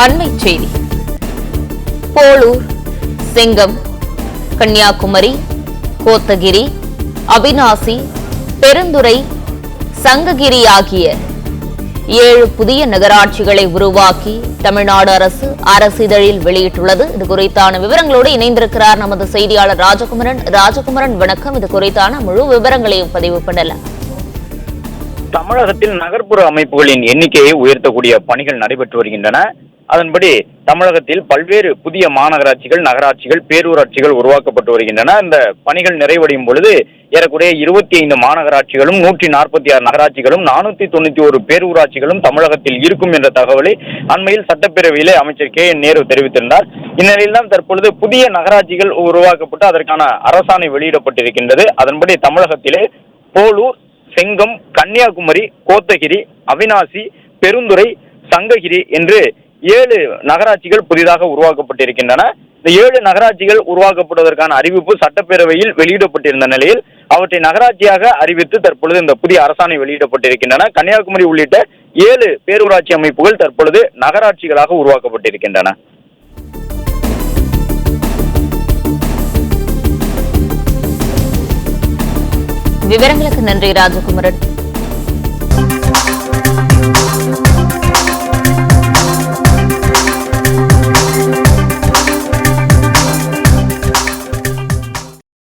அண்மை செய்தி. போளூர், செங்கம், கன்னியாகுமரி, கோத்தகிரி, அவிநாசி, பெருந்துறை, சங்ககிரி ஆகிய 7 புதிய நகராட்சிகளை உருவாக்கி தமிழ்நாடு அரசு அரசிதழில் வெளியிட்டுள்ளது. இது குறித்தான விவரங்களோடு இணைந்திருக்கிறார் நமது செய்தியாளர் ராஜகுமரன். ராஜகுமரன், வணக்கம். இது குறித்தான முழு விவரங்களையும் பதிவு பண்ணலாம். தமிழகத்தில் நகர்ப்புற அமைப்புகளின் எண்ணிக்கையை உயர்த்தக்கூடிய பணிகள் நடைபெற்று வருகின்றன. அதன்படி தமிழகத்தில் பல்வேறு புதிய மாநகராட்சிகள், நகராட்சிகள், பேரூராட்சிகள் உருவாக்கப்பட்டு வருகின்றன. இந்த பணிகள் நிறைவடையும் பொழுது ஏறக்குறைய 25 மாநகராட்சிகளும் 146 நகராட்சிகளும் 491 பேரூராட்சிகளும் தமிழகத்தில் இருக்கும் என்ற தகவலை அண்மையில் சட்டப்பேரவையிலே அமைச்சர் KN நேரு தெரிவித்திருந்தார். இந்நிலையில் தான் தற்பொழுது புதிய நகராட்சிகள் உருவாக்கப்பட்டு அதற்கான அரசாணை வெளியிடப்பட்டிருக்கின்றது. அதன்படி தமிழகத்திலே போளூர், செங்கம், கன்னியாகுமரி, கோத்தகிரி, அவிநாசி, பெருந்துறை, சங்ககிரி என்று 7 நகராட்சிகள் புதிதாக உருவாக்கப்பட்டிருக்கின்றன. இந்த 7 நகராட்சிகள் உருவாக்கப்படுவதற்கான அறிவிப்பு சட்டப்பேரவையில் வெளியிடப்பட்டிருந்த நிலையில் அவற்றை நகராட்சியாக அறிவித்து தற்பொழுது இந்த புதிய அரசாணை வெளியிடப்பட்டிருக்கின்றன. கன்னியாகுமரி உள்ளிட்ட 7 பேரூராட்சி அமைப்புகள் தற்பொழுது நகராட்சிகளாக உருவாக்கப்பட்டிருக்கின்றன. விவரங்களுக்கு நன்றி ராஜகுமரன்.